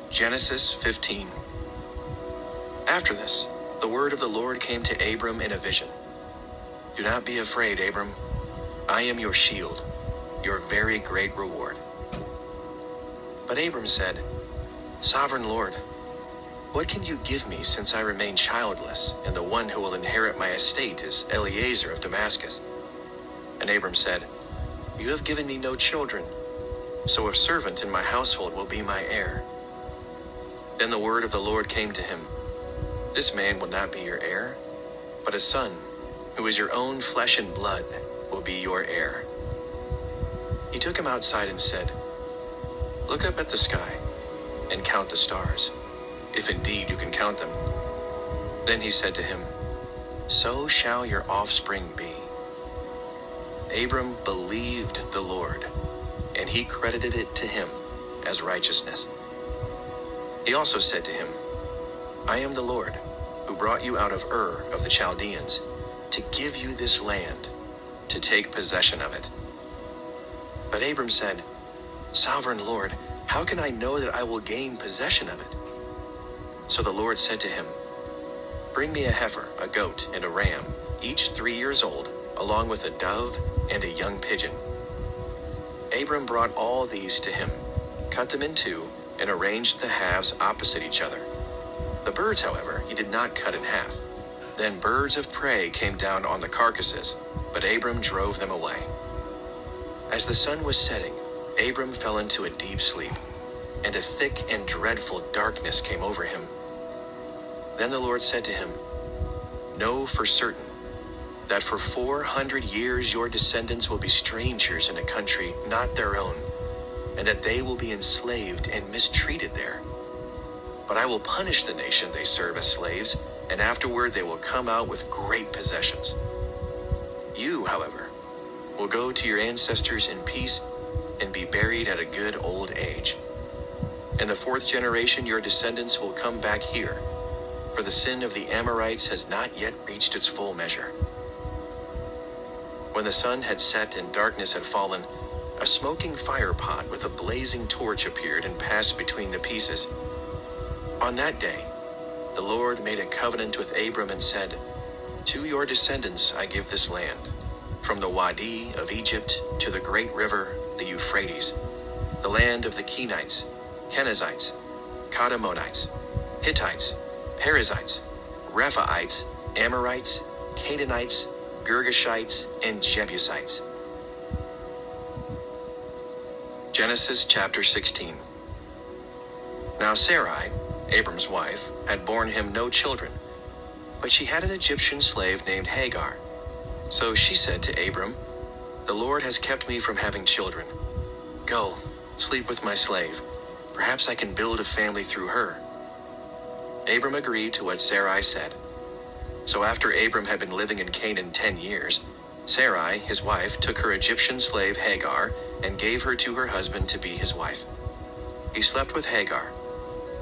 Genesis 15. After this, the word of the Lord came to Abram in a vision. Do not be afraid, Abram. I am your shield, your very great reward. But Abram said, Sovereign Lord, what can you give me since I remain childless, and the one who will inherit my estate is Eliezer of Damascus? And Abram said, You have given me no children, so a servant in my household will be my heir. Then the word of the Lord came to him, This man will not be your heir, but a son, who is your own flesh and blood, will be your heir. He took him outside and said, Look up at the sky and count the stars, if indeed you can count them. Then he said to him, So shall your offspring be. Abram believed the Lord, and he credited it to him as righteousness. He also said to him, I am the Lord, who brought you out of Ur of the Chaldeans, to give you this land, to take possession of it. But Abram said, Sovereign Lord, how can I know that I will gain possession of it? So the Lord said to him, Bring me a heifer, a goat, and a ram, each 3 years old, along with a dove and a young pigeon. Abram brought all these to him, cut them in two, and arranged the halves opposite each other. The birds, however, he did not cut in half. Then birds of prey came down on the carcasses, but Abram drove them away. As the sun was setting, Abram fell into a deep sleep, and a thick and dreadful darkness came over him. Then the Lord said to him, Know for certain that for 400 years your descendants will be strangers in a country not their own, and that they will be enslaved and mistreated there. But I will punish the nation they serve as slaves, and afterward they will come out with great possessions. You, however, will go to your ancestors in peace and be buried at a good old age. In the 4th generation your descendants will come back here, for the sin of the Amorites has not yet reached its full measure. When the sun had set and darkness had fallen, a smoking fire pot with a blazing torch appeared and passed between the pieces. On that day, the Lord made a covenant with Abram and said, To your descendants I give this land, from the Wadi of Egypt to the great river, the Euphrates, the land of the Kenites, Kenizzites, Kadmonites, Hittites, Perizzites, Rephaites, Amorites, Canaanites, Girgashites, and Jebusites. Genesis chapter 16. Now Sarai, Abram's wife, had borne him no children, but she had an Egyptian slave named Hagar. So she said to Abram, The Lord has kept me from having children. Go, sleep with my slave. Perhaps I can build a family through her. Abram agreed to what Sarai said. So after Abram had been living in Canaan 10 years, Sarai, his wife, took her Egyptian slave Hagar and gave her to her husband to be his wife. He slept with Hagar,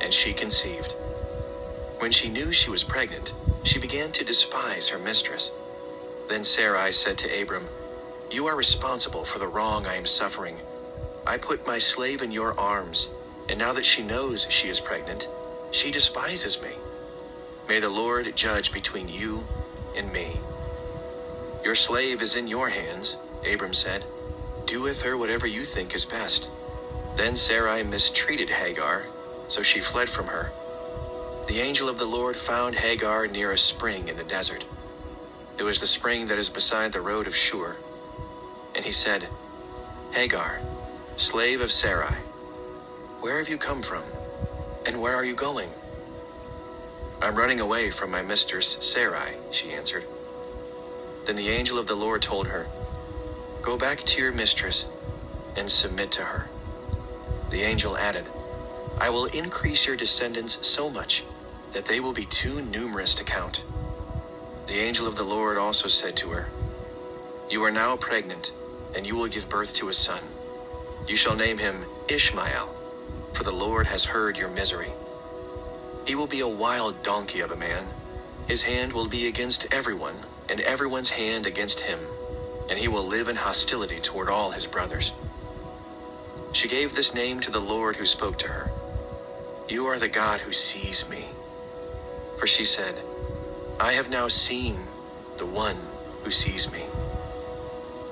and she conceived. When she knew she was pregnant, she began to despise her mistress. Then Sarai said to Abram, You are responsible for the wrong I am suffering. I put my slave in your arms, and now that she knows she is pregnant, she despises me. May the Lord judge between you and me. Your slave is in your hands, Abram said. Do with her whatever you think is best. Then Sarai mistreated Hagar, so she fled from her. The angel of the Lord found Hagar near a spring in the desert. It was the spring that is beside the road of Shur. And he said, Hagar, slave of Sarai, where have you come from, and where are you going? I'm running away from my mistress Sarai, she answered. Then the angel of the Lord told her, Go back to your mistress and submit to her. The angel added, I will increase your descendants so much that they will be too numerous to count. The angel of the Lord also said to her, You are now pregnant, and you will give birth to a son. You shall name him Ishmael, for the Lord has heard your misery. He will be a wild donkey of a man. His hand will be against everyone, and everyone's hand against him, and he will live in hostility toward all his brothers. She gave this name to the Lord who spoke to her. "You are the God who sees me." For she said, "I have now seen the one who sees me."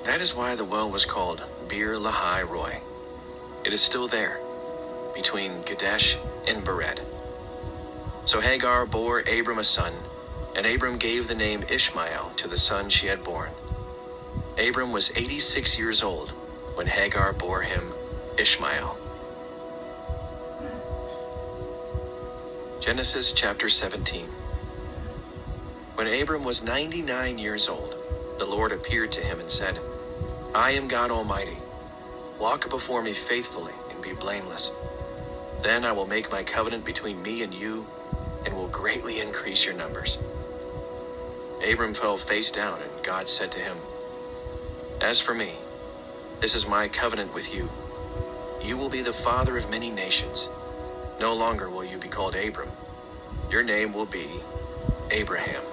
That is why the well was called Bir Lahai Roi. It is still there, between Kadesh and Bered. So Hagar bore Abram a son, and Abram gave the name Ishmael to the son she had born. Abram was 86 years old when Hagar bore him Ishmael. Genesis chapter 17. When Abram was 99 years old, the Lord appeared to him and said, "I am God Almighty. Walk before me faithfully and be blameless. Then I will make my covenant between me and you and will greatly increase your numbers." Abram fell face down, and God said to him, "As for me, this is my covenant with you. You will be the father of many nations. No longer will you be called Abram. Your name will be Abraham.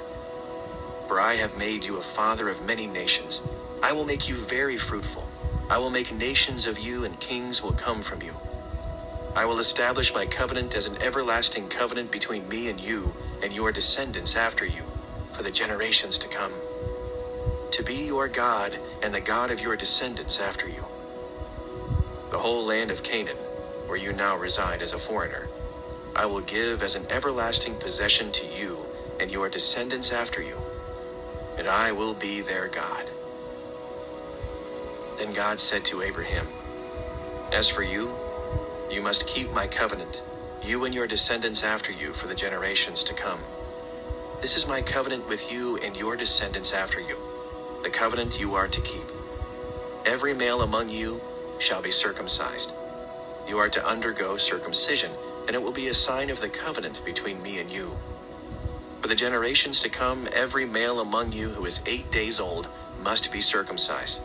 For I have made you a father of many nations. I will make you very fruitful. I will make nations of you, and kings will come from you. I will establish my covenant as an everlasting covenant between me and you and your descendants after you, for the generations to come, to be your God and the God of your descendants after you. The whole land of Canaan, where you now reside as a foreigner, I will give as an everlasting possession to you and your descendants after you, and I will be their God." Then God said to Abraham, "As for you, you must keep my covenant, you and your descendants after you for the generations to come. This is my covenant with you and your descendants after you, the covenant you are to keep. Every male among you shall be circumcised. You are to undergo circumcision, and it will be a sign of the covenant between me and you. For the generations to come, every male among you who is 8 days old must be circumcised,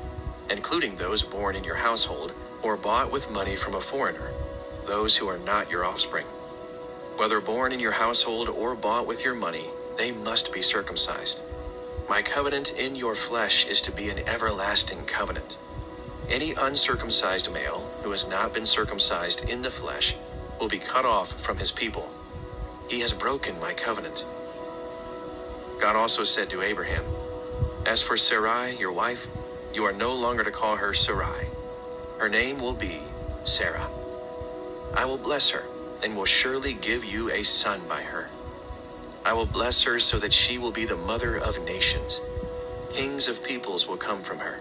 including those born in your household or bought with money from a foreigner, those who are not your offspring. Whether born in your household or bought with your money, they must be circumcised. My covenant in your flesh is to be an everlasting covenant. Any uncircumcised male who has not been circumcised in the flesh will be cut off from his people. He has broken my covenant." God also said to Abraham, "As for Sarai, your wife, you are no longer to call her Sarai. Her name will be Sarah. I will bless her and will surely give you a son by her. I will bless her so that she will be the mother of nations. Kings of peoples will come from her."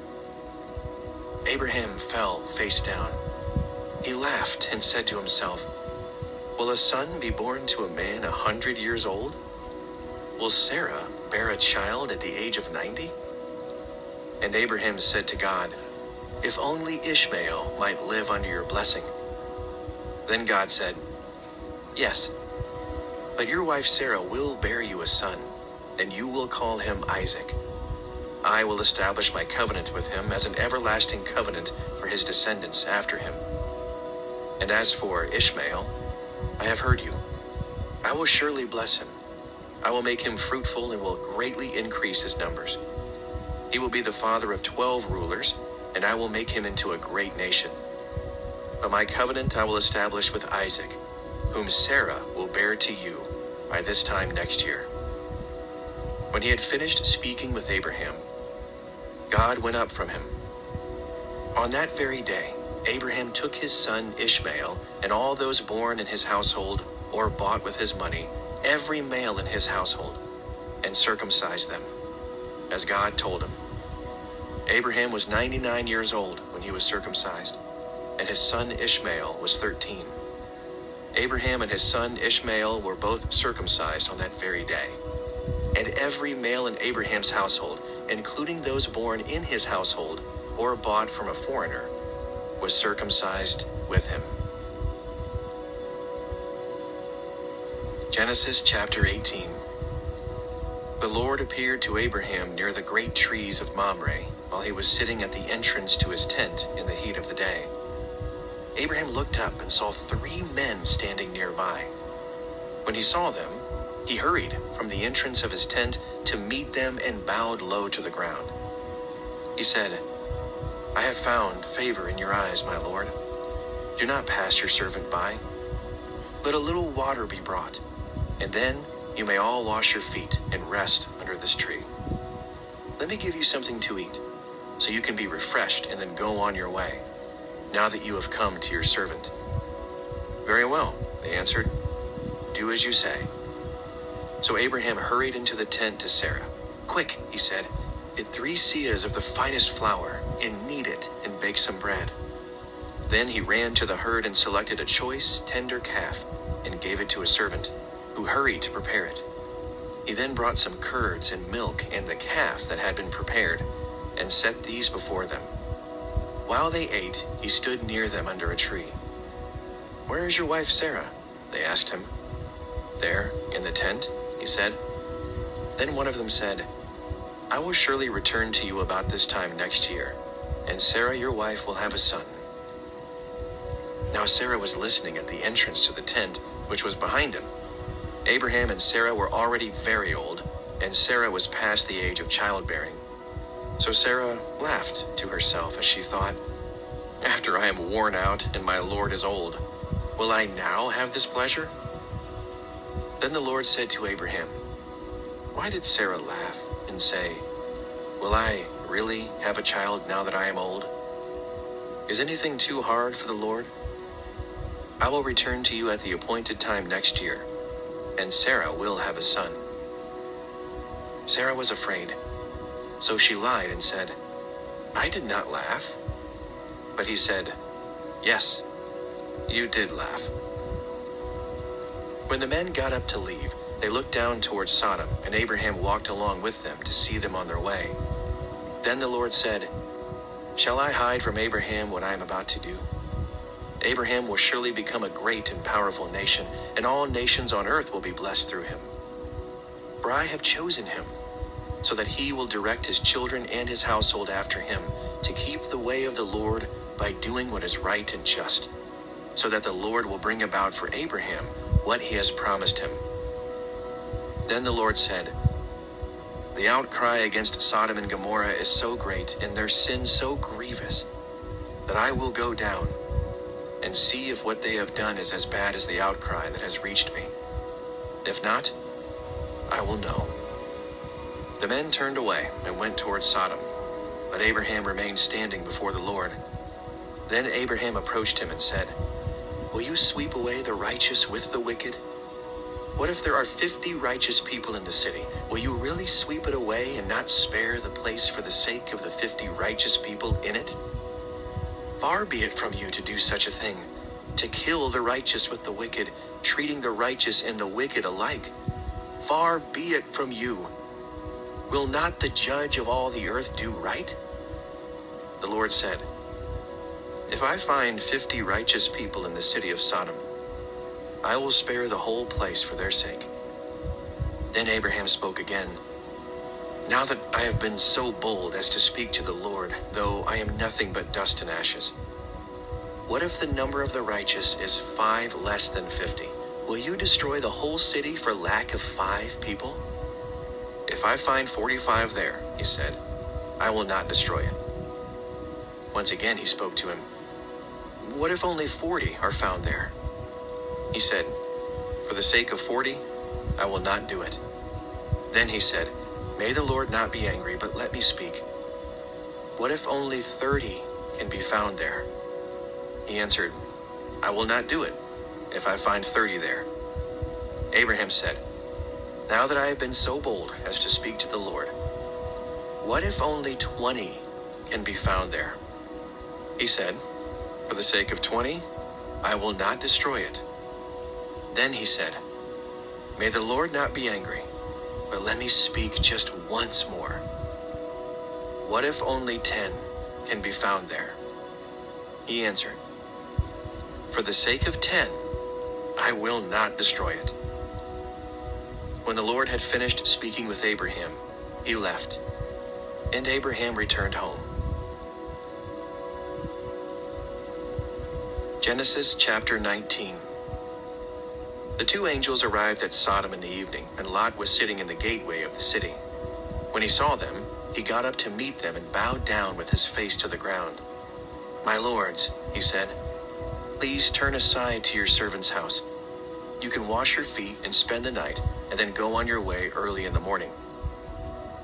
Abraham fell face down. He laughed and said to himself, "Will a son be born to a man 100 years old? Will Sarah bear a child at the age of 90? And Abraham said to God, "If only Ishmael might live under your blessing." Then God said, "Yes, but your wife Sarah will bear you a son, and you will call him Isaac. I will establish my covenant with him as an everlasting covenant for his descendants after him. And as for Ishmael, I have heard you. I will surely bless him. I will make him fruitful and will greatly increase his numbers. He will be the father of 12 rulers, and I will make him into a great nation. But my covenant I will establish with Isaac, whom Sarah will bear to you by this time next year." When he had finished speaking with Abraham, God went up from him. On that very day, Abraham took his son Ishmael and all those born in his household or bought with his money, every male in his household, and circumcised them, as God told him. Abraham was 99 years old when he was circumcised, and his son Ishmael was 13. Abraham and his son Ishmael were both circumcised on that very day. And every male in Abraham's household, including those born in his household or bought from a foreigner, was circumcised with him. Genesis chapter 18. The Lord appeared to Abraham near the great trees of Mamre while he was sitting at the entrance to his tent in the heat of the day. Abraham looked up and saw 3 men standing nearby. When he saw them, he hurried from the entrance of his tent to meet them and bowed low to the ground. He said, "I have found favor in your eyes, my lord. Do not pass your servant by." let a little water be brought, and then you may all wash your feet and rest under this tree. Let me give you something to eat, so you can be refreshed and then go on your way, now that you have come to your servant." "Very well," they answered. "Do as you say." So Abraham hurried into the tent to Sarah. "Quick," he said, "get 3 seahs of the finest flour, and knead it and bake some bread." Then he ran to the herd and selected a choice, tender calf and gave it to a servant, who hurried to prepare it. He then brought some curds and milk and the calf that had been prepared, and set these before them. While they ate, he stood near them under a tree. "Where is your wife Sarah?" they asked him. "There, in the tent," he said. Then one of them said, "I will surely return to you about this time next year, and Sarah your wife will have a son." Now Sarah was listening at the entrance to the tent, which was behind him. Abraham and Sarah were already very old, and Sarah was past the age of childbearing. So Sarah laughed to herself as she thought, "After I am worn out and my Lord is old, will I now have this pleasure?" Then the Lord said to Abraham, "Why did Sarah laugh and say, 'Will I really have a child now that I am old?' Is anything too hard for the Lord? I will return to you at the appointed time next year, and Sarah will have a son." Sarah was afraid, so she lied and said, "I did not laugh." But he said, "Yes, you did laugh." When the men got up to leave, they looked down towards Sodom, and Abraham walked along with them to see them on their way. Then the Lord said, "Shall I hide from Abraham what I am about to do? Abraham will surely become a great and powerful nation, and all nations on earth will be blessed through him. For I have chosen him, so that he will direct his children and his household after him, to keep the way of the Lord by doing what is right and just, so that the Lord will bring about for Abraham what he has promised him." Then the Lord said, "The outcry against Sodom and Gomorrah is so great, and their sin so grievous, that I will go down and see if what they have done is as bad as the outcry that has reached me. If not, I will know." The men turned away and went towards Sodom, but Abraham remained standing before the Lord. Then Abraham approached him and said, "Will you sweep away the righteous with the wicked? What if there are 50 righteous people in the city? Will you really sweep it away and not spare the place for the sake of the 50 righteous people in it? Far be it from you to do such a thing, to kill the righteous with the wicked, treating the righteous and the wicked alike. Far be it from you. Will not the judge of all the earth do right?" The Lord said, "If I find 50 righteous people in the city of Sodom, I will spare the whole place for their sake." Then Abraham spoke again, "Now that I have been so bold as to speak to the Lord, though I am nothing but dust and ashes, what if the number of the righteous is 5 less than 50? Will you destroy the whole city for lack of 5 people? If I find 45 there," he said, "I will not destroy it." Once again he spoke to him, "What if only 40 are found there?" He said, "For the sake of 40, I will not do it." Then he said, "May the Lord not be angry, but let me speak. What if only 30 can be found there?" He answered, "I will not do it, if I find 30 there." Abraham said, "Now that I have been so bold as to speak to the Lord, what if only 20 can be found there?" He said, "For the sake of 20, I will not destroy it." Then he said, "May the Lord not be angry, but let me speak just once more. What if only 10 can be found there?" He answered, "For the sake of 10, I will not destroy it." When the Lord had finished speaking with Abraham, he left, and Abraham returned home. Genesis chapter 19. The 2 angels arrived at Sodom in the evening, and Lot was sitting in the gateway of the city. When he saw them, he got up to meet them and bowed down with his face to the ground. "My lords," he said, "please turn aside to your servant's house. You can wash your feet and spend the night, and then go on your way early in the morning."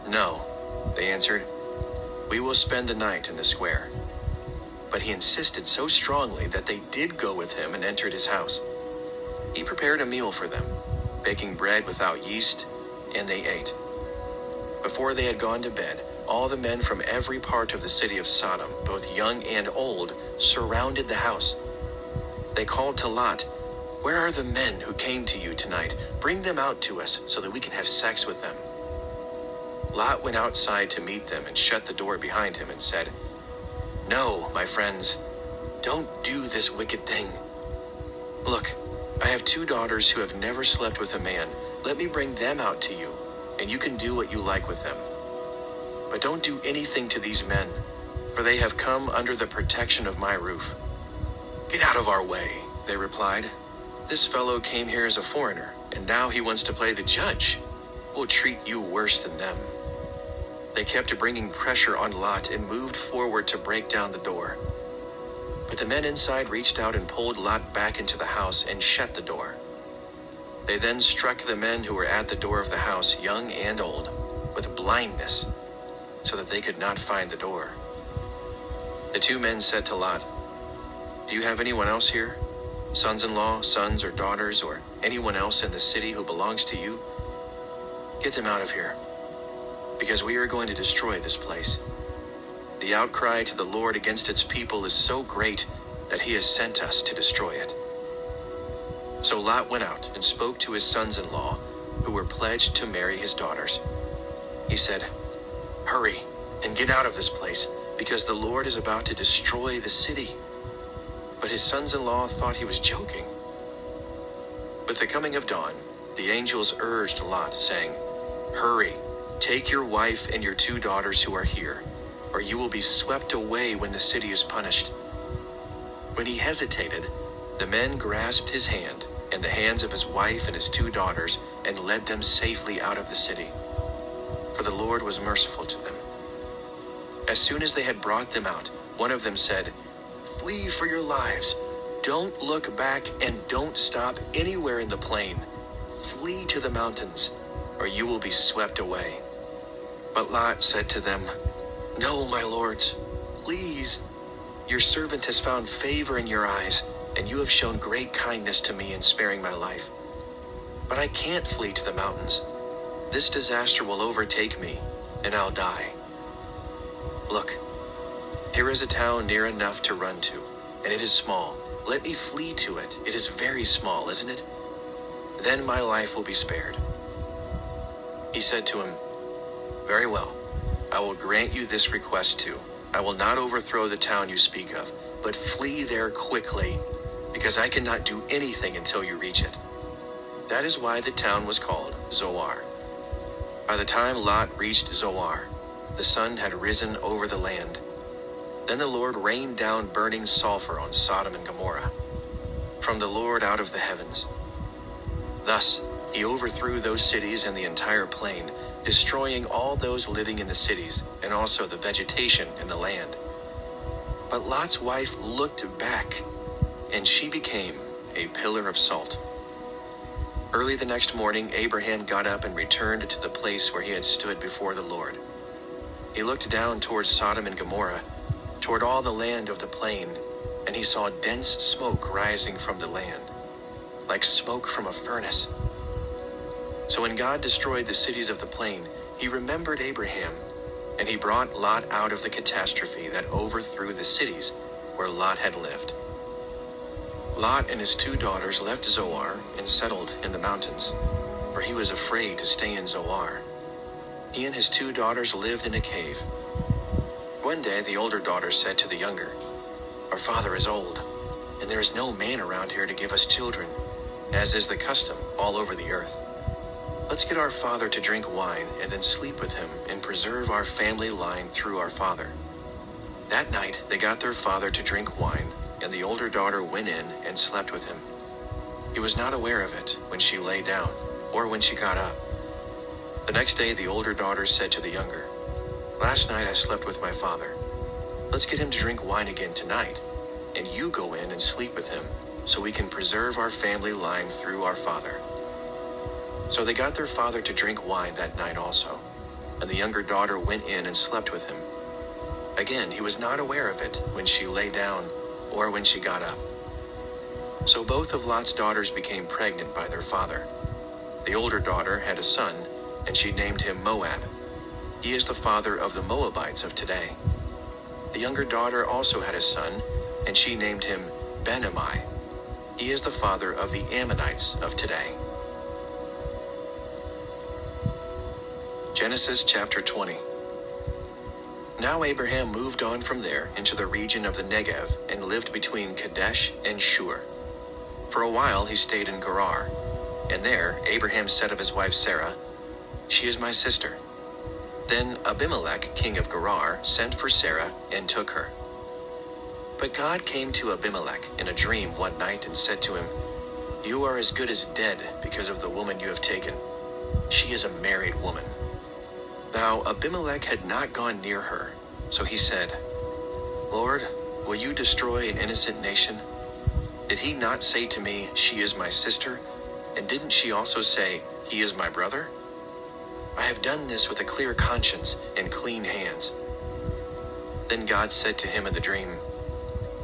"No," they answered, "we will spend the night in the square." But he insisted so strongly that they did go with him and entered his house. He prepared a meal for them, baking bread without yeast, and they ate. Before they had gone to bed, all the men from every part of the city of Sodom, both young and old, surrounded the house. They called to Lot, "Where are the men who came to you tonight? Bring them out to us so that we can have sex with them." Lot went outside to meet them and shut the door behind him and said, "No, my friends, don't do this wicked thing. Look, I have 2 daughters who have never slept with a man. Let me bring them out to you, and you can do what you like with them. But don't do anything to these men, for they have come under the protection of my roof." "Get out of our way," they replied. "This fellow came here as a foreigner, and now he wants to play the judge. We'll treat you worse than them." They kept bringing pressure on Lot and moved forward to break down the door. But the men inside reached out and pulled Lot back into the house and shut the door. They then struck the men who were at the door of the house, young and old, with blindness, so that they could not find the door. The 2 men said to Lot, "Do you have anyone else here? Sons-in-law, sons or daughters, or anyone else in the city who belongs to you? Get them out of here, because we are going to destroy this place. The outcry to the Lord against its people is so great that he has sent us to destroy it." So Lot went out and spoke to his sons-in-law, who were pledged to marry his daughters. He said, "Hurry and get out of this place, because the Lord is about to destroy the city." But his sons-in-law thought he was joking. With the coming of dawn, the angels urged Lot, saying, "Hurry, take your wife and your 2 daughters who are here, or you will be swept away when the city is punished." When he hesitated, the men grasped his hand and the hands of his wife and his 2 daughters and led them safely out of the city, for the Lord was merciful to them. As soon as they had brought them out, one of them said, "Flee for your lives. Don't look back and don't stop anywhere in the plain. Flee to the mountains, or you will be swept away." But Lot said to them, "No, my lords, please. Your servant has found favor in your eyes, and you have shown great kindness to me in sparing my life. But I can't flee to the mountains. This disaster will overtake me, and I'll die. Look, here is a town near enough to run to, and it is small. Let me flee to it. It is very small, isn't it? Then my life will be spared." He said to him, "Very well, I will grant you this request too. I will not overthrow the town you speak of, but flee there quickly, because I cannot do anything until you reach it." That is why the town was called Zoar. By the time Lot reached Zoar, the sun had risen over the land. Then the Lord rained down burning sulfur on Sodom and Gomorrah, from the Lord out of the heavens. Thus, he overthrew those cities and the entire plain, destroying all those living in the cities and also the vegetation in the land. But Lot's wife looked back, and she became a pillar of salt. Early the next morning, Abraham got up and returned to the place where he had stood before the Lord. He looked down towards Sodom and Gomorrah, toward all the land of the plain, and he saw dense smoke rising from the land, like smoke from a furnace. So when God destroyed the cities of the plain, he remembered Abraham, and he brought Lot out of the catastrophe that overthrew the cities where Lot had lived. Lot and his 2 daughters left Zoar and settled in the mountains, for he was afraid to stay in Zoar. He and his 2 daughters lived in a cave. One day the older daughter said to the younger, "Our father is old, and there is no man around here to give us children, as is the custom all over the earth. Let's get our father to drink wine and then sleep with him and preserve our family line through our father." That night they got their father to drink wine, and the older daughter went in and slept with him. He was not aware of it when she lay down or when she got up. The next day the older daughter said to the younger, "Last night I slept with my father. Let's get him to drink wine again tonight, and you go in and sleep with him so we can preserve our family line through our father." So they got their father to drink wine that night also, and the younger daughter went in and slept with him. Again, he was not aware of it when she lay down or when she got up. So both of Lot's daughters became pregnant by their father. The older daughter had a son, and she named him Moab. He is the father of the Moabites of today. The younger daughter also had a son, and she named him Ben-ammi. He is the father of the Ammonites of today. Genesis chapter 20. Now Abraham moved on from there into the region of the Negev and lived between Kadesh and Shur. For a while he stayed in Gerar, and there Abraham said of his wife Sarah, "She is my sister." Then Abimelech, king of Gerar, sent for Sarah and took her. But God came to Abimelech in a dream one night and said to him, "You are as good as dead because of the woman you have taken. She is a married woman." Now Abimelech had not gone near her, so he said, "Lord, will you destroy an innocent nation? Did he not say to me, 'She is my sister,' and didn't she also say, 'He is my brother'? I have done this with a clear conscience and clean hands." Then God said to him in the dream,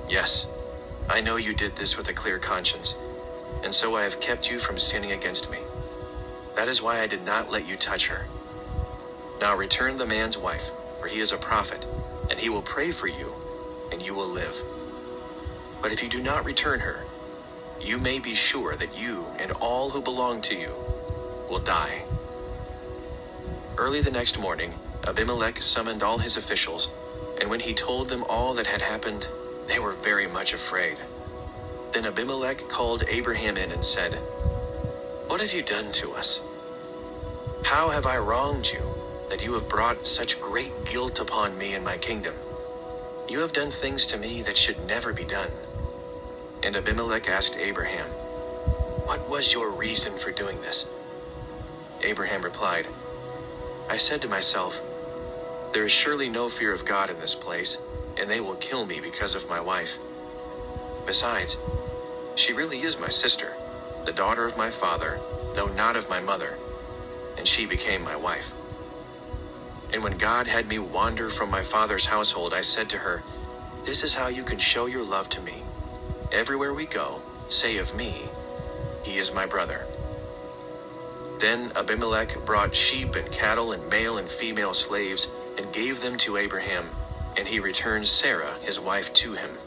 "Yes, I know you did this with a clear conscience, and so I have kept you from sinning against me. That is why I did not let you touch her. Now return the man's wife, for he is a prophet, and he will pray for you, and you will live. But if you do not return her, you may be sure that you and all who belong to you will die." Early the next morning, Abimelech summoned all his officials, and when he told them all that had happened, they were very much afraid. Then Abimelech called Abraham in and said, "What have you done to us? How have I wronged you, that you have brought such great guilt upon me and my kingdom? You have done things to me that should never be done." And Abimelech asked Abraham, "What was your reason for doing this?" Abraham replied, "I said to myself, 'There is surely no fear of God in this place, and they will kill me because of my wife. Besides, she really is my sister, the daughter of my father, though not of my mother, and she became my wife.' And when God had me wander from my father's household, I said to her, 'This is how you can show your love to me. Everywhere we go, say of me, he is my brother.' Then Abimelech brought sheep and cattle and male and female slaves and gave them to Abraham, and he returned Sarah, his wife, to him.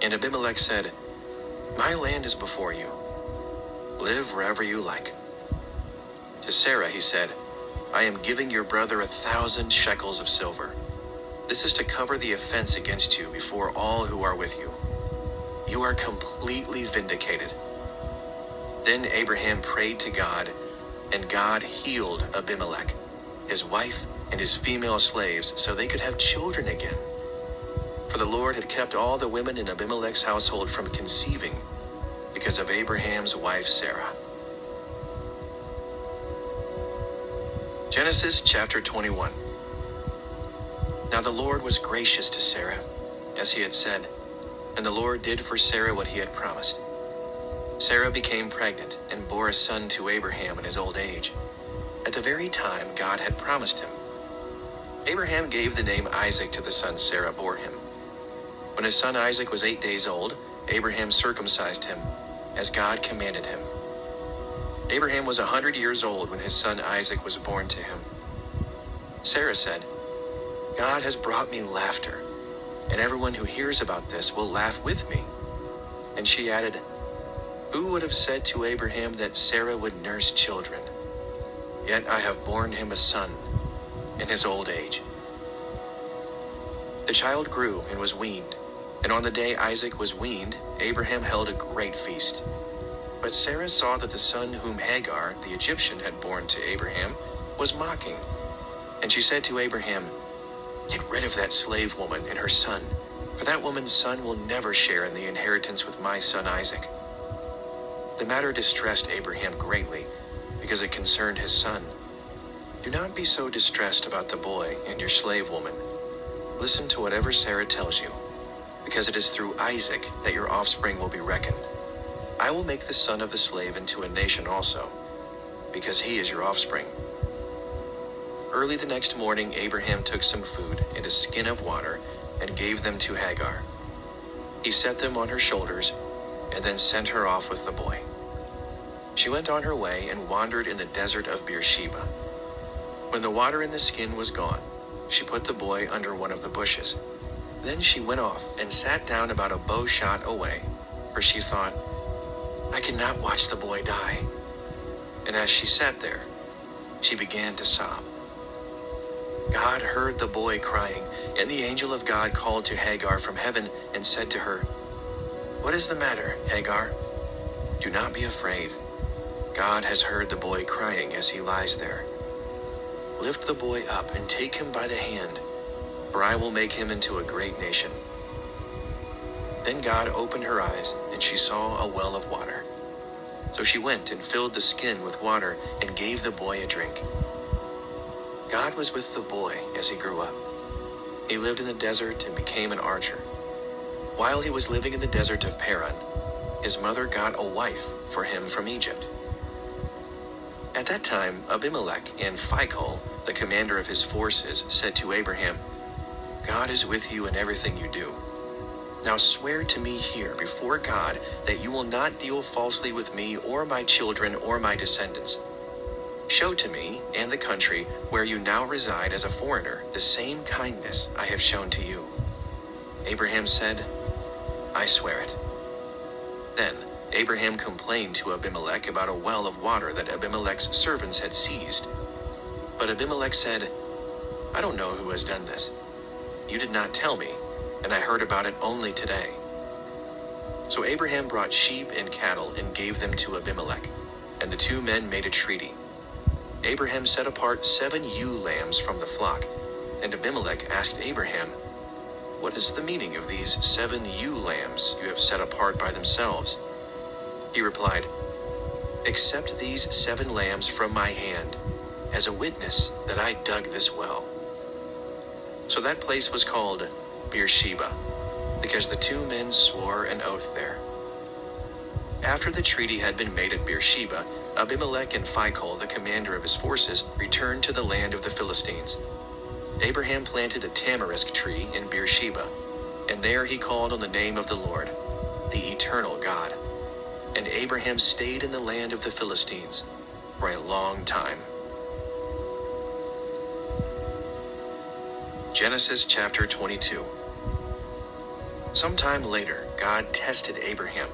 And Abimelech said, 'My land is before you. Live wherever you like.' To Sarah he said, 'I am giving your brother 1,000 shekels of silver. This is to cover the offense against you before all who are with you. You are completely vindicated.' Then Abraham prayed to God, and God healed Abimelech, his wife, and his female slaves, so they could have children again. For the Lord had kept all the women in Abimelech's household from conceiving because of Abraham's wife Sarah." Genesis chapter 21. Now the Lord was gracious to Sarah, as he had said, and the Lord did for Sarah what he had promised. Sarah became pregnant and bore a son to Abraham in his old age, at the very time God had promised him. Abraham gave the name Isaac to the son Sarah bore him. When his son Isaac was 8 days old, Abraham circumcised him, as God commanded him. Abraham was 100 years old when his son Isaac was born to him. Sarah said, "God has brought me laughter, and everyone who hears about this will laugh with me." And she added, "Who would have said to Abraham that Sarah would nurse children? Yet I have borne him a son in his old age." The child grew and was weaned, and on the day Isaac was weaned, Abraham held a great feast. But Sarah saw that the son whom Hagar, the Egyptian, had borne to Abraham was mocking. And she said to Abraham, "Get rid of that slave woman and her son, for that woman's son will never share in the inheritance with my son Isaac." The matter distressed Abraham greatly, because it concerned his son. "Do not be so distressed about the boy and your slave woman. Listen to whatever Sarah tells you, because it is through Isaac that your offspring will be reckoned. I will make the son of the slave into a nation also, because he is your offspring." Early the next morning, Abraham took some food and a skin of water and gave them to Hagar. He set them on her shoulders and then sent her off with the boy. She went on her way and wandered in the desert of Beersheba. When the water in the skin was gone, she put the boy under one of the bushes. Then she went off and sat down about a bow shot away, for she thought, "I cannot watch the boy die." And as she sat there, she began to sob. God heard the boy crying, and the angel of God called to Hagar from heaven and said to her, "What is the matter, Hagar? Do not be afraid. God has heard the boy crying as he lies there. Lift the boy up and take him by the hand, for I will make him into a great nation." Then God opened her eyes, and she saw a well of water. So she went and filled the skin with water and gave the boy a drink. God was with the boy as he grew up. He lived in the desert and became an archer. While he was living in the desert of Paran, his mother got a wife for him from Egypt. At that time, Abimelech and Phicol, the commander of his forces, said to Abraham, "God is with you in everything you do. Now swear to me here before God that you will not deal falsely with me or my children or my descendants. Show to me and the country where you now reside as a foreigner the same kindness I have shown to you." Abraham said, "I swear it." Then Abraham complained to Abimelech about a well of water that Abimelech's servants had seized. But Abimelech said, "I don't know who has done this. You did not tell me, and I heard about it only today." So Abraham brought sheep and cattle and gave them to Abimelech, and the two men made a treaty. Abraham set apart 7 ewe lambs from the flock, and Abimelech asked Abraham, "What is the meaning of these 7 ewe lambs you have set apart by themselves?" He replied, "Accept these 7 lambs from my hand as a witness that I dug this well." So that place was called Beersheba, because the two men swore an oath there. After the treaty had been made at Beersheba, Abimelech and Phicol, the commander of his forces, returned to the land of the Philistines. Abraham planted a tamarisk tree in Beersheba, and there he called on the name of the Lord, the eternal God. And Abraham stayed in the land of the Philistines for a long time. Genesis chapter 22. Sometime later, God tested Abraham.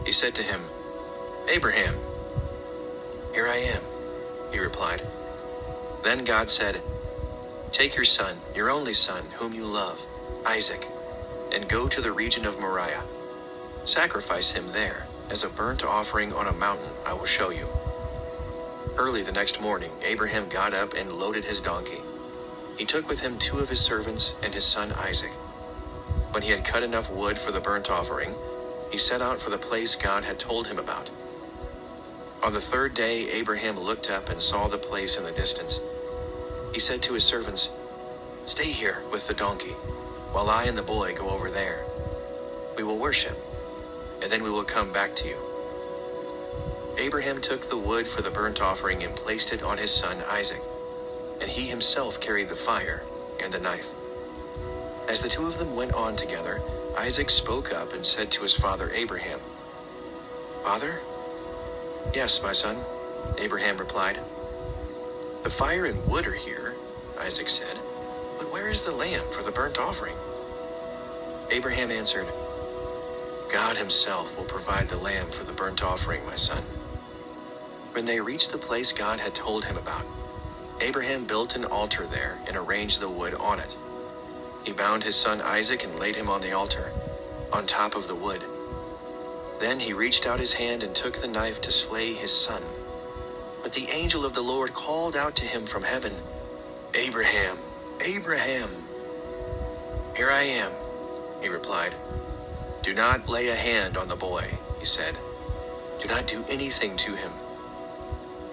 He said to him, "Abraham." "Here I am," he replied. Then God said, "Take your son, your only son, whom you love, Isaac, and go to the region of Moriah. Sacrifice him there as a burnt offering on a mountain I will show you." Early the next morning, Abraham got up and loaded his donkey. He took with him 2 of his servants and his son Isaac. When he had cut enough wood for the burnt offering, he set out for the place God had told him about. On the 3rd day, Abraham looked up and saw the place in the distance. He said to his servants, "Stay here with the donkey, while I and the boy go over there. We will worship, and then we will come back to you." Abraham took the wood for the burnt offering and placed it on his son Isaac, and he himself carried the fire and the knife. As the 2 of them went on together, Isaac spoke up and said to his father Abraham, "Father?" "Yes, my son," Abraham replied. "The fire and wood are here," Isaac said, "but where is the lamb for the burnt offering?" Abraham answered, "God himself will provide the lamb for the burnt offering, my son." When they reached the place God had told him about, Abraham built an altar there and arranged the wood on it. He bound his son Isaac and laid him on the altar, on top of the wood. Then he reached out his hand and took the knife to slay his son. But the angel of the Lord called out to him from heaven, "Abraham, Abraham." "Here I am," he replied. "Do not lay a hand on the boy," he said. "Do not do anything to him.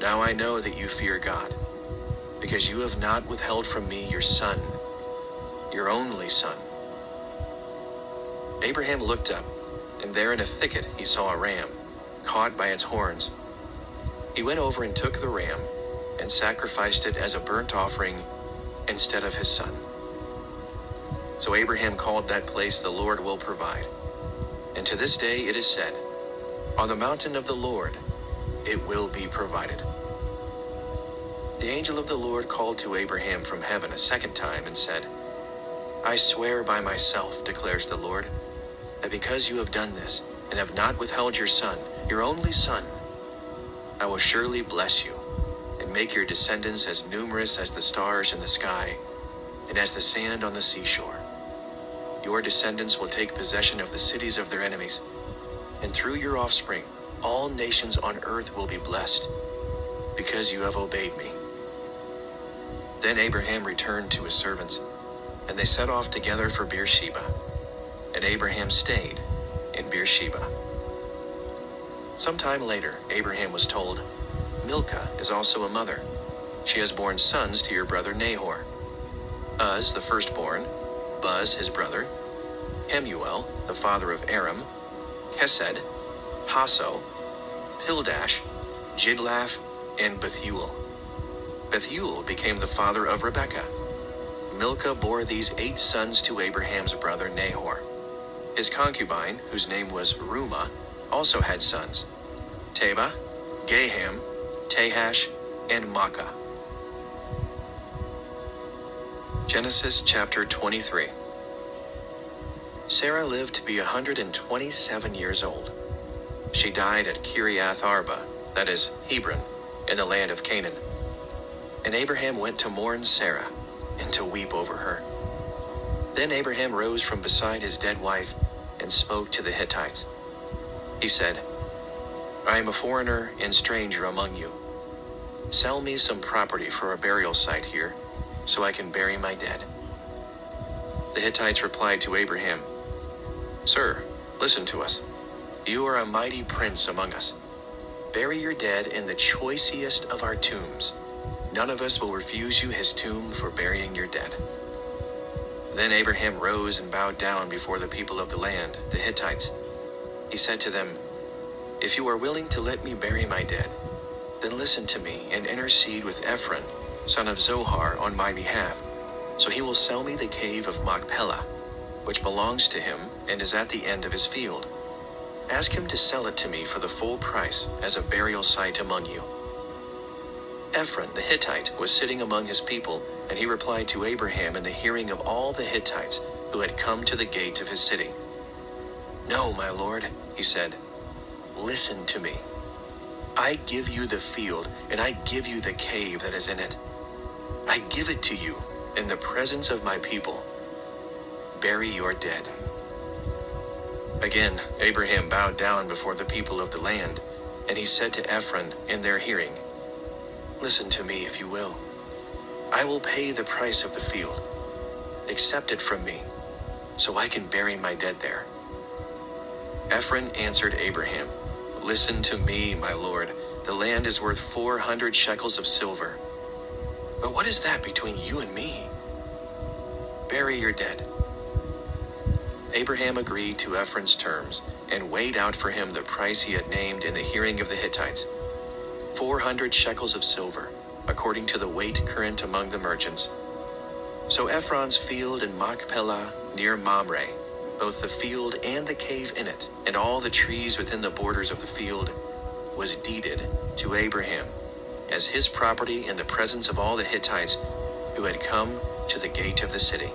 Now I know that you fear God, because you have not withheld from me your son, your only son." Abraham looked up, and there in a thicket he saw a ram, caught by its horns. He went over and took the ram and sacrificed it as a burnt offering instead of his son. So Abraham called that place, "The Lord will provide." And to this day it is said, "On the mountain of the Lord it will be provided." The angel of the Lord called to Abraham from heaven a second time and said, "I swear by myself, declares the Lord, that because you have done this and have not withheld your son, your only son, I will surely bless you and make your descendants as numerous as the stars in the sky and as the sand on the seashore. Your descendants will take possession of the cities of their enemies, and through your offspring, all nations on earth will be blessed, because you have obeyed me." Then Abraham returned to his servants, and they set off together for Beersheba, and Abraham stayed in Beersheba. Some time later, Abraham was told, "Milcah is also a mother. She has borne sons to your brother Nahor: Uz, the firstborn, Buz, his brother, Kemuel, the father of Aram, Kesed, Hasso, Pildash, Jidlaph, and Bethuel. Bethuel became the father of Rebekah. Milcah bore these 8 sons to Abraham's brother Nahor. His concubine, whose name was Reumah, also had sons: Tebah, Gaham, Tahash, and Maacah. Genesis chapter 23. Sarah lived to be 127 years old. She died at Kiriath Arba, that is, Hebron, in the land of Canaan. And Abraham went to mourn Sarah and to weep over her. Then Abraham rose from beside his dead wife and spoke to the Hittites. He said, "I am a foreigner and stranger among you. Sell me some property for a burial site here, so I can bury my dead." The Hittites replied to Abraham, "Sir, listen to us. You are a mighty prince among us. Bury your dead in the choicest of our tombs. None of us will refuse you his tomb for burying your dead." Then Abraham rose and bowed down before the people of the land, the Hittites. He said to them, "If you are willing to let me bury my dead, then listen to me and intercede with Ephron, son of Zohar, on my behalf, so he will sell me the cave of Machpelah, which belongs to him and is at the end of his field. Ask him to sell it to me for the full price as a burial site among you." Ephron the Hittite was sitting among his people, and he replied to Abraham in the hearing of all the Hittites who had come to the gate of his city. "No, my lord," he said, "listen to me. I give you the field, and I give you the cave that is in it. I give it to you in the presence of my people. Bury your dead." Again, Abraham bowed down before the people of the land, and he said to Ephron in their hearing, "Listen to me, if you will. I will pay the price of the field. Accept it from me, so I can bury my dead there." Ephron answered Abraham, "Listen to me, my lord. The land is worth 400 shekels of silver. But what is that between you and me? Bury your dead." Abraham agreed to Ephron's terms and weighed out for him the price he had named in the hearing of the Hittites: 400 shekels of silver, according to the weight current among the merchants. So Ephron's field in Machpelah near Mamre, both the field and the cave in it, and all the trees within the borders of the field, was deeded to Abraham as his property in the presence of all the Hittites who had come to the gate of the city.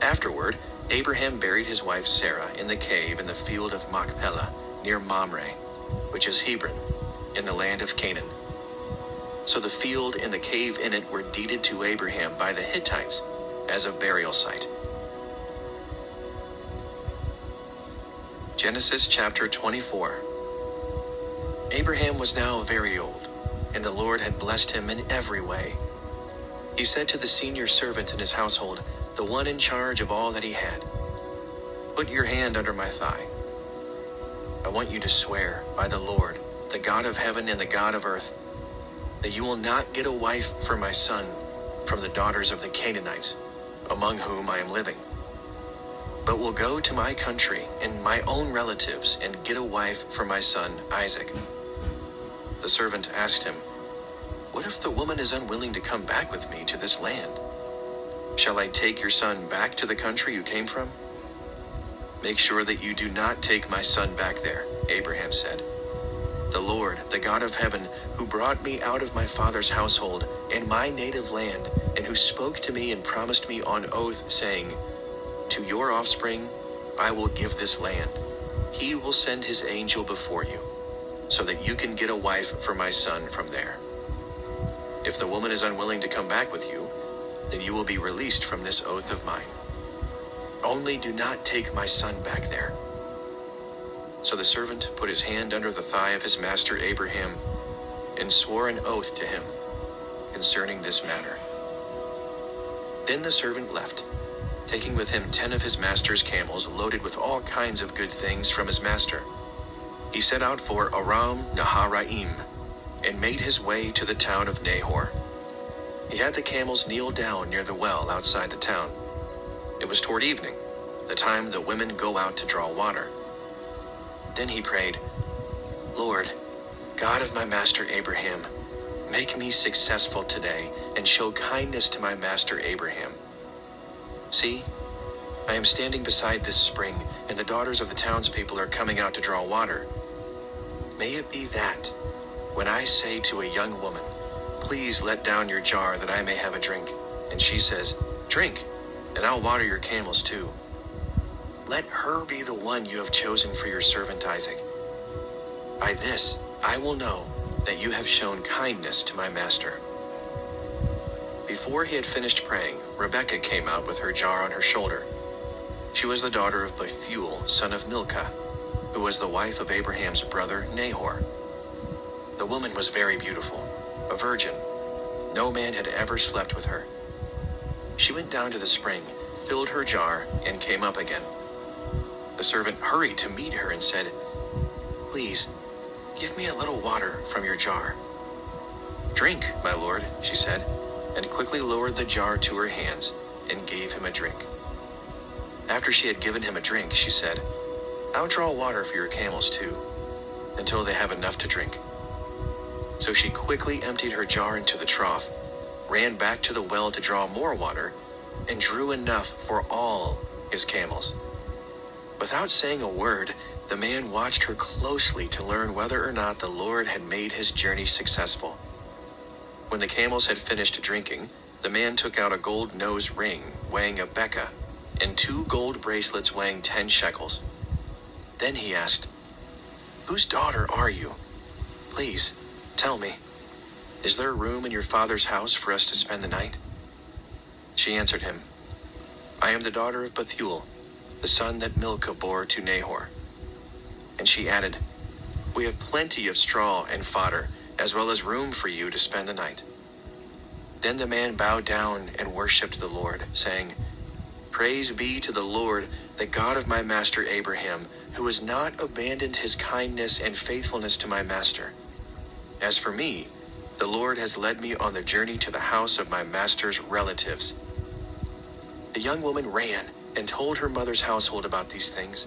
Afterward, Abraham buried his wife Sarah in the cave in the field of Machpelah near Mamre, which is Hebron, in the land of Canaan. So the field and the cave in it were deeded to Abraham by the Hittites as a burial site. Genesis chapter 24. Abraham was now very old, and the Lord had blessed him in every way. He said to the senior servant in his household, the one in charge of all that he had, "Put your hand under my thigh. I want you to swear by the Lord, the God of heaven and the God of earth, that you will not get a wife for my son from the daughters of the Canaanites, among whom I am living. but will go to my country and my own relatives and get a wife for my son Isaac." The servant asked him, "What if the woman is unwilling to come back with me to this land? Shall I take your son back to the country you came from?" "Make sure that you do not take my son back there," Abraham said. "The Lord, the God of heaven, who brought me out of my father's household and my native land, and who spoke to me and promised me on oath, saying, 'To your offspring I will give this land,' he will send his angel before you, so that you can get a wife for my son from there. If the woman is unwilling to come back with you, then you will be released from this oath of mine. Only do not take my son back there." So the servant put his hand under the thigh of his master Abraham and swore an oath to him concerning this matter. Then the servant left, taking with him 10 of his master's camels loaded with all kinds of good things from his master. He set out for Aram Naharaim and made his way to the town of Nahor. He had the camels kneel down near the well outside the town. It was toward evening, the time the women go out to draw water. Then he prayed, "Lord, God of my master Abraham, make me successful today and show kindness to my master Abraham. See, I am standing beside this spring, and the daughters of the townspeople are coming out to draw water. May it be that, when I say to a young woman, 'Please let down your jar that I may have a drink,' and she says, 'Drink, and I'll water your camels too,' let her be the one you have chosen for your servant Isaac. By this I will know that you have shown kindness to my master." Before he had finished praying, Rebekah came out with her jar on her shoulder. She was the daughter of Bethuel, son of Milcah, who was the wife of Abraham's brother Nahor. The woman was very beautiful, a virgin. No man had ever slept with her. She went down to the spring, filled her jar, and came up again. The servant hurried to meet her and said, "Please, give me a little water from your jar." "Drink, my lord," she said, and quickly lowered the jar to her hands and gave him a drink. After she had given him a drink, she said, "I'll draw water for your camels too, until they have enough to drink." So she quickly emptied her jar into the trough, ran back to the well to draw more water, and drew enough for all his camels. Without saying a word, the man watched her closely to learn whether or not the Lord had made his journey successful. When the camels had finished drinking, the man took out a gold nose ring weighing a beka and 2 gold bracelets weighing 10 shekels. Then he asked, "Whose daughter are you? Please, tell me, is there room in your father's house for us to spend the night?" She answered him, "I am the daughter of Bethuel, the son that Milcah bore to Nahor." And she added, "We have plenty of straw and fodder, as well as room for you to spend the night." Then the man bowed down and worshipped the Lord, saying, "Praise be to the Lord, the God of my master Abraham, who has not abandoned his kindness and faithfulness to my master. As for me, the Lord has led me on the journey to the house of my master's relatives." The young woman ran and told her mother's household about these things.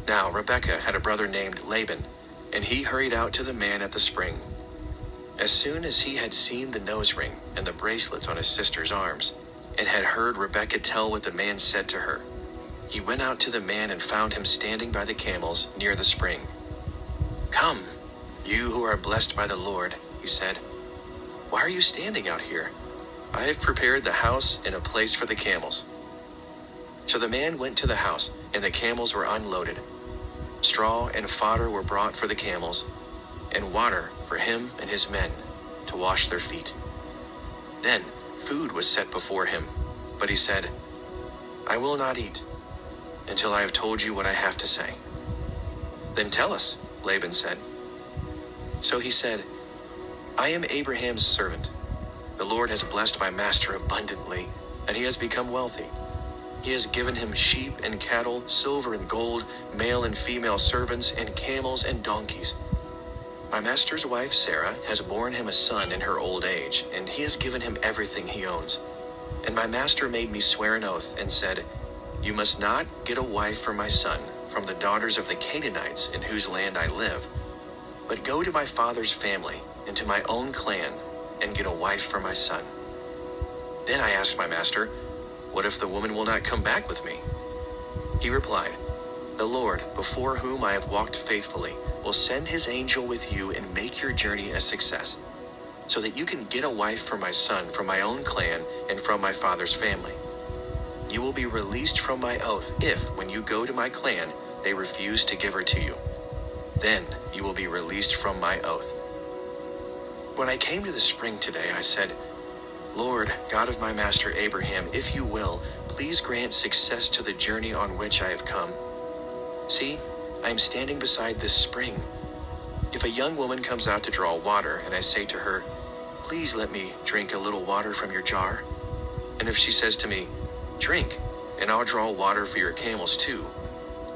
Now Rebekah had a brother named Laban, and he hurried out to the man at the spring. As soon as he had seen the nose ring and the bracelets on his sister's arms, and had heard Rebekah tell what the man said to her, he went out to the man and found him standing by the camels near the spring. "Come, you who are blessed by the Lord," he said. "Why are you standing out here? I have prepared the house and a place for the camels." So the man went to the house, and the camels were unloaded. Straw and fodder were brought for the camels, and water for him and his men to wash their feet. Then food was set before him, but he said, "I will not eat until I have told you what I have to say." "Then tell us," Laban said. So he said, "I am Abraham's servant. The Lord has blessed my master abundantly, and he has become wealthy. He has given him sheep and cattle, silver and gold, male and female servants, and camels and donkeys. My master's wife Sarah has borne him a son in her old age, and he has given him everything he owns. And my master made me swear an oath and said, "You must not get a wife for my son from the daughters of the Canaanites in whose land I live, but go to my father's family and to my own clan and get a wife for my son." Then I asked my master, "What if the woman will not come back with me?" He replied, "The Lord, before whom I have walked faithfully, will send his angel with you and make your journey a success, so that you can get a wife for my son from my own clan and from my father's family. You will be released from my oath if, when you go to my clan, they refuse to give her to you. Then you will be released from my oath." When I came to the spring today, I said, "Lord, God of my master Abraham, if you will, please grant success to the journey on which I have come. See, I am standing beside this spring. If a young woman comes out to draw water, and I say to her, 'Please let me drink a little water from your jar,' and if she says to me, 'Drink, and I'll draw water for your camels too,'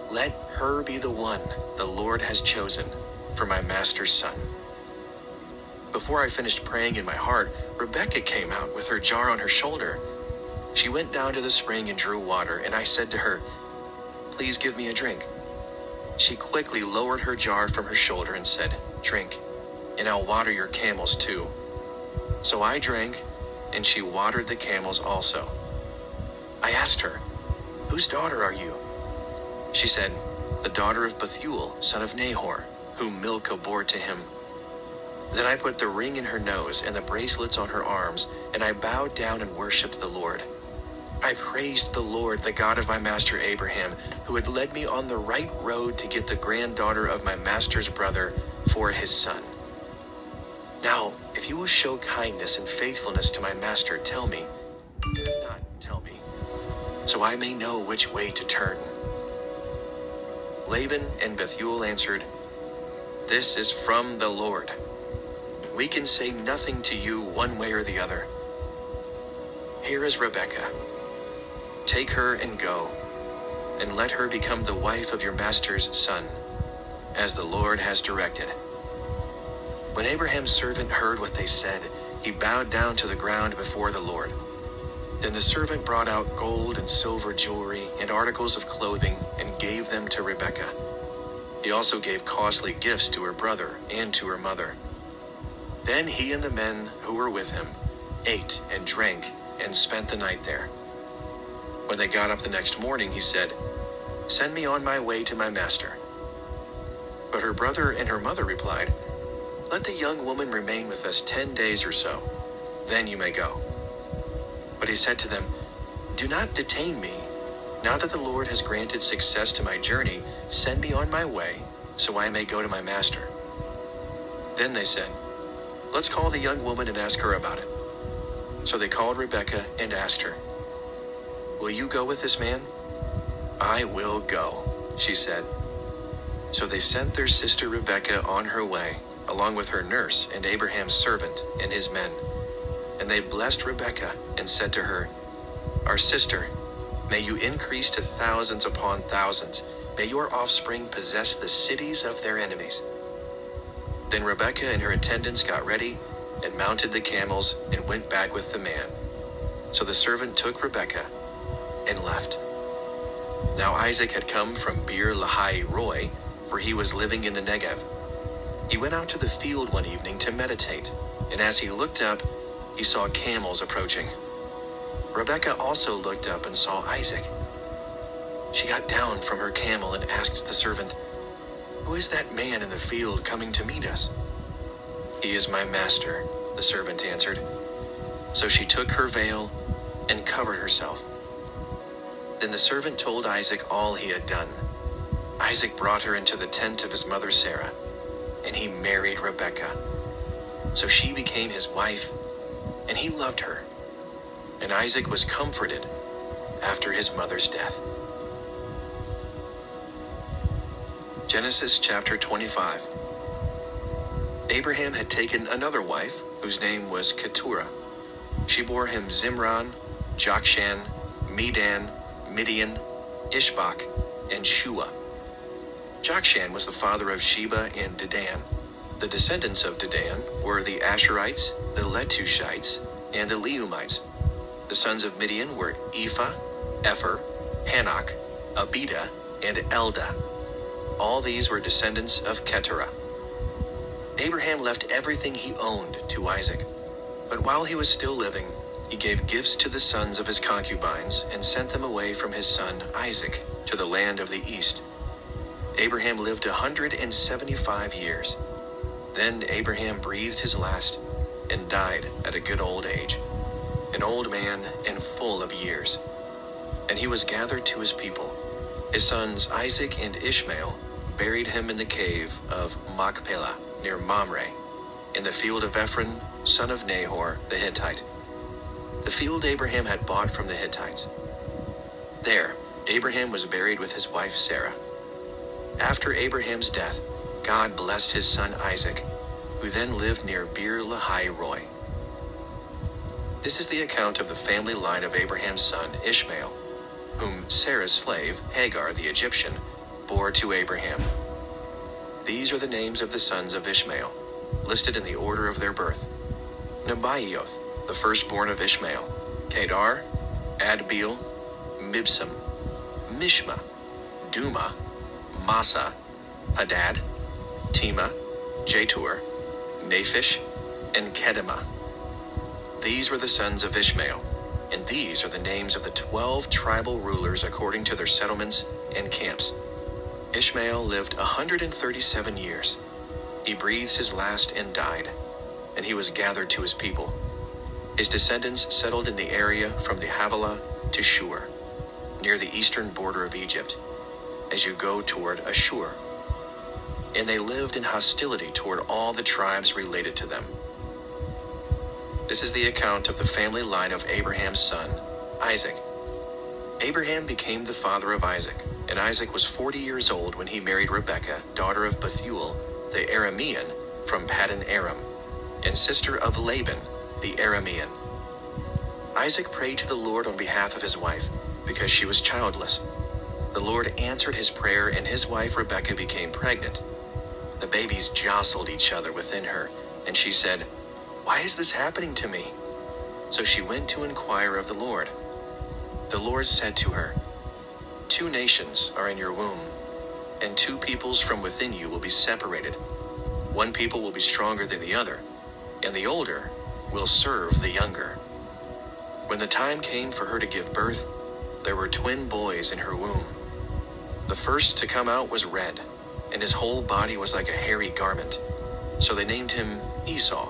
let her be the one the Lord has chosen for my master's son." Before I finished praying in my heart, Rebekah came out with her jar on her shoulder. She went down to the spring and drew water, and I said to her, "Please give me a drink." She quickly lowered her jar from her shoulder and said, "Drink, and I'll water your camels too." So I drank, and she watered the camels also. I asked her, "Whose daughter are you?" She said, "The daughter of Bethuel, son of Nahor, whom Milcah bore to him." Then I put the ring in her nose and the bracelets on her arms, and I bowed down and worshipped the Lord. I praised the Lord, the God of my master Abraham, who had led me on the right road to get the granddaughter of my master's brother for his son. Now, if you will show kindness and faithfulness to my master, tell me. If not, tell me, so I may know which way to turn." Laban and Bethuel answered, "This is from the Lord. We can say nothing to you one way or the other. Here is Rebekah. Take her and go, and let her become the wife of your master's son, as the Lord has directed." When Abraham's servant heard what they said, he bowed down to the ground before the Lord. Then the servant brought out gold and silver jewelry and articles of clothing and gave them to Rebekah. He also gave costly gifts to her brother and to her mother. Then he and the men who were with him ate and drank and spent the night there. When they got up the next morning, he said, "Send me on my way to my master." But her brother and her mother replied, "Let the young woman remain with us 10 days or so, then you may go." But he said to them, "Do not detain me. Now that the Lord has granted success to my journey, send me on my way, so I may go to my master." Then they said, "Let's call the young woman and ask her about it." So they called Rebekah and asked her, "Will you go with this man?" "I will go," she said. So they sent their sister Rebekah on her way, along with her nurse and Abraham's servant and his men. And they blessed Rebekah and said to her, "Our sister, may you increase to thousands upon thousands. May your offspring possess the cities of their enemies." Then Rebekah and her attendants got ready and mounted the camels and went back with the man. So the servant took Rebekah and left. Now Isaac had come from Beer Lahai Roi, for he was living in the Negev. He went out to the field one evening to meditate, and as he looked up, he saw camels approaching. Rebekah also looked up and saw Isaac. She got down from her camel and asked the servant, "Who is that man in the field coming to meet us?" "He is my master," the servant answered. So she took her veil and covered herself. Then the servant told Isaac all he had done. Isaac brought her into the tent of his mother Sarah, and he married Rebekah. So she became his wife, and he loved her. And Isaac was comforted after his mother's death. Genesis chapter 25. Abraham had taken another wife, whose name was Keturah. She bore him Zimran, Jokshan, Medan, Midian, Ishbak, and Shua. Jokshan was the father of Sheba and Dedan. The descendants of Dedan were the Asherites, the Letushites, and the Leumites. The sons of Midian were Ephah, Epher, Hanok, Abida, and Elda. All these were descendants of Keturah. Abraham left everything he owned to Isaac, but while he was still living, he gave gifts to the sons of his concubines and sent them away from his son Isaac to the land of the east. Abraham lived 175 years. Then Abraham breathed his last and died at a good old age, an old man and full of years. And he was gathered to his people. His sons Isaac and Ishmael buried him in the cave of Machpelah near Mamre, in the field of Ephron, son of Nahor the Hittite, the field Abraham had bought from the Hittites. There, Abraham was buried with his wife Sarah. After Abraham's death, God blessed his son Isaac, who then lived near Beer Lahai Roi. This is the account of the family line of Abraham's son Ishmael, whom Sarah's slave, Hagar the Egyptian, bore to Abraham. These are the names of the sons of Ishmael, listed in the order of their birth. Nebaioth, the firstborn of Ishmael, Kedar, Adbeel, Mibsam, Mishma, Duma, Massa, Hadad, Tema, Jetur, Naphish, and Kedemah. These were the sons of Ishmael, and these are the names of the 12 tribal rulers according to their settlements and camps. Ishmael lived 137 years. He breathed his last and died, and he was gathered to his people. His descendants settled in the area from the Havilah to Shur, near the eastern border of Egypt, as you go toward Ashur. And they lived in hostility toward all the tribes related to them. This is the account of the family line of Abraham's son, Isaac. Abraham became the father of Isaac, and Isaac was 40 years old when he married Rebekah, daughter of Bethuel, the Aramean, from Paddan Aram, and sister of Laban, the Aramean. Isaac prayed to the Lord on behalf of his wife, because she was childless. The Lord answered his prayer, and his wife Rebekah became pregnant. The babies jostled each other within her, and she said, "Why is this happening to me?" So she went to inquire of the Lord. The Lord said to her, "Two nations are in your womb, and two peoples from within you will be separated. One people will be stronger than the other, and the older will serve the younger." When the time came for her to give birth, there were twin boys in her womb. The first to come out was red, and his whole body was like a hairy garment. So they named him Esau.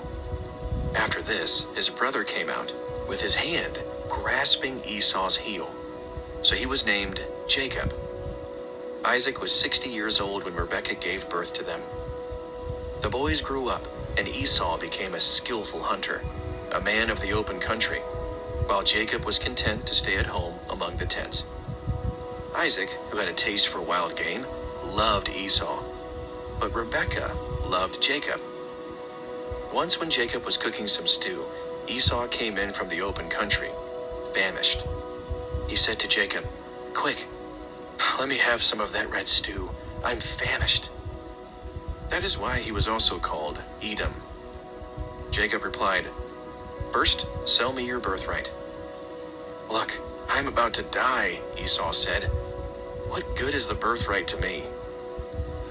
After this, his brother came out, with his hand grasping Esau's heel. So he was named Jacob. Isaac was 60 years old when Rebekah gave birth to them. The boys grew up, and Esau became a skillful hunter, a man of the open country, while Jacob was content to stay at home among the tents. Isaac, who had a taste for wild game, loved Esau, but Rebekah loved Jacob. Once when Jacob was cooking some stew, Esau came in from the open country, famished. He said to Jacob, "Quick, let me have some of that red stew. I'm famished." That is why he was also called Edom. Jacob replied, "First, sell me your birthright." "Look, I'm about to die," Esau said. "What good is the birthright to me?"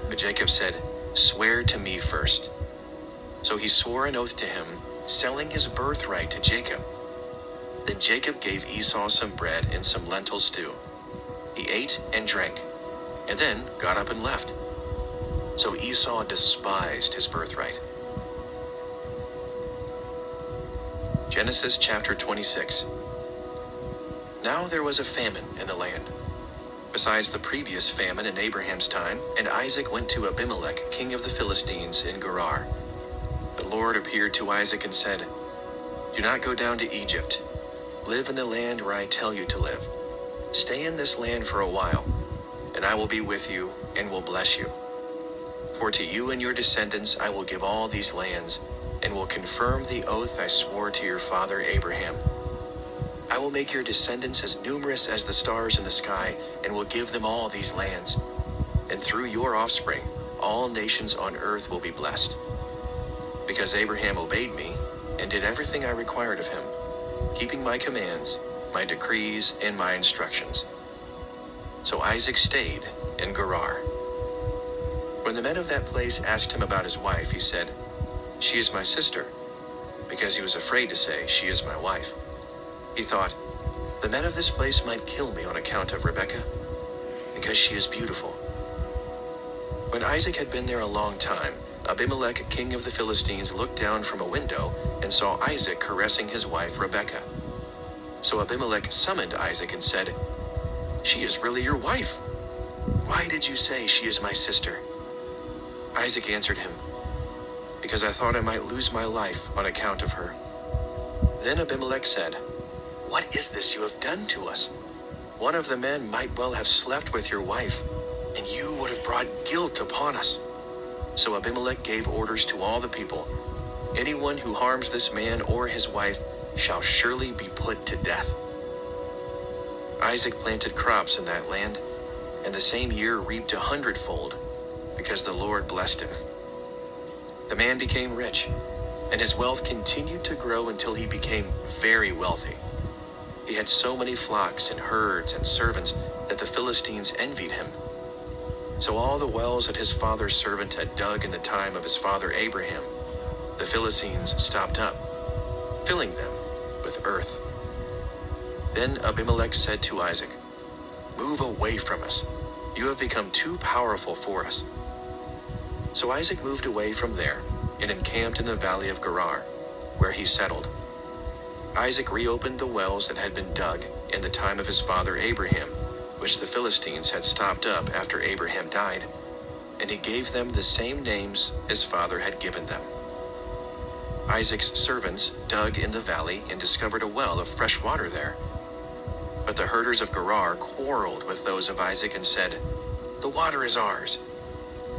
But Jacob said, "Swear to me first." So he swore an oath to him, selling his birthright to Jacob. Then Jacob gave Esau some bread and some lentil stew. He ate and drank, and then got up and left. So Esau despised his birthright. Genesis chapter 26. Now there was a famine in the land, besides the previous famine in Abraham's time, and Isaac went to Abimelech, king of the Philistines, in Gerar. The Lord appeared to Isaac and said, "Do not go down to Egypt. Live in the land where I tell you to live. Stay in this land for a while, and I will be with you and will bless you. For to you and your descendants I will give all these lands, and will confirm the oath I swore to your father Abraham. I will make your descendants as numerous as the stars in the sky, and will give them all these lands. And through your offspring, all nations on earth will be blessed. Because Abraham obeyed me and did everything I required of him, keeping my commands, my decrees, and my instructions. So Isaac stayed in Gerar. When the men of that place asked him about his wife, he said, "She is my sister," because he was afraid to say, "She is my wife." He thought, "The men of this place might kill me on account of Rebekah, because she is beautiful." When Isaac had been there a long time, Abimelech, king of the Philistines, looked down from a window and saw Isaac caressing his wife Rebekah. So Abimelech summoned Isaac and said, "She is really your wife. Why did you say she is my sister?" Isaac answered him, "Because I thought I might lose my life on account of her." Then Abimelech said, "What is this you have done to us? One of the men might well have slept with your wife, and you would have brought guilt upon us." So Abimelech gave orders to all the people, "Anyone who harms this man or his wife shall surely be put to death." Isaac planted crops in that land, and the same year reaped 100-fold, because the Lord blessed him. The man became rich, and his wealth continued to grow until he became very wealthy. He had so many flocks and herds and servants that the Philistines envied him. So all the wells that his father's servant had dug in the time of his father Abraham, the Philistines stopped up, filling them with earth. Then Abimelech said to Isaac, "Move away from us. You have become too powerful for us." So Isaac moved away from there and encamped in the valley of Gerar, where he settled. Isaac reopened the wells that had been dug in the time of his father Abraham, which the Philistines had stopped up after Abraham died, and he gave them the same names his father had given them. Isaac's servants dug in the valley and discovered a well of fresh water there. But the herders of Gerar quarreled with those of Isaac and said, "The water is ours."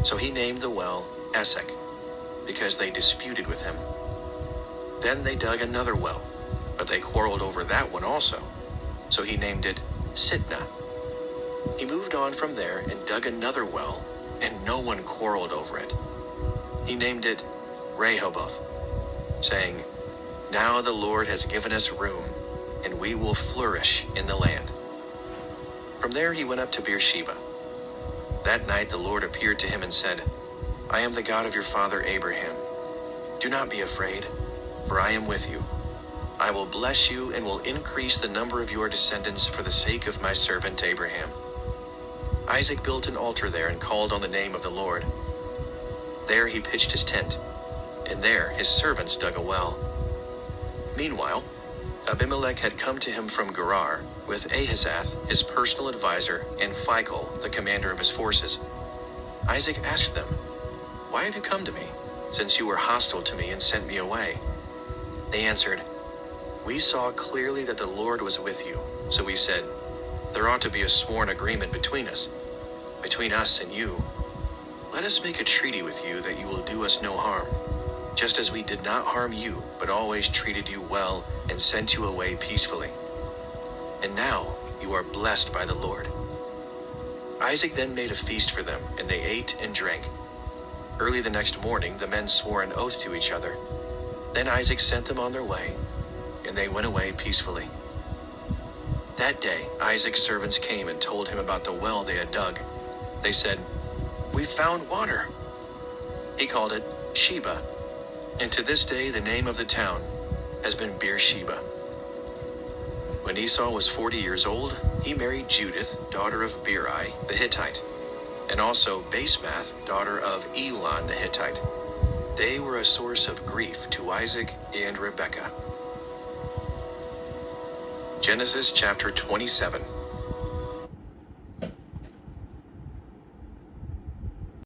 So he named the well Esek, because they disputed with him. Then they dug another well, but they quarreled over that one also. So he named it Sitnah. He moved on from there and dug another well, and no one quarreled over it. He named it Rehoboth, saying, "Now the Lord has given us room, and we will flourish in the land." From there he went up to Beersheba. That night the Lord appeared to him and said, "I am the God of your father Abraham. Do not be afraid, for I am with you. I will bless you and will increase the number of your descendants for the sake of my servant Abraham." Isaac built an altar there and called on the name of the Lord. There he pitched his tent, and there his servants dug a well. Meanwhile, Abimelech had come to him from Gerar with Ahazath, his personal advisor, and Phicol, the commander of his forces. Isaac asked them, "Why have you come to me, since you were hostile to me and sent me away?" They answered, "We saw clearly that the Lord was with you, so we said, 'There ought to be a sworn agreement between us and you. Let us make a treaty with you that you will do us no harm, just as we did not harm you, but always treated you well and sent you away peacefully. And now you are blessed by the Lord." Isaac then made a feast for them, and they ate and drank. Early the next morning the men swore an oath to each other. Then Isaac sent them on their way, and they went away peacefully. That day Isaac's servants came and told him about the well they had dug. They said, "We found water." He called it Sheba, and to this day the name of the town has been Beersheba. When Esau was 40 years old, he married Judith, daughter of Beeri the Hittite, and also Basemath, daughter of Elon the Hittite. They were a source of grief to Isaac and Rebekah. Genesis chapter 27.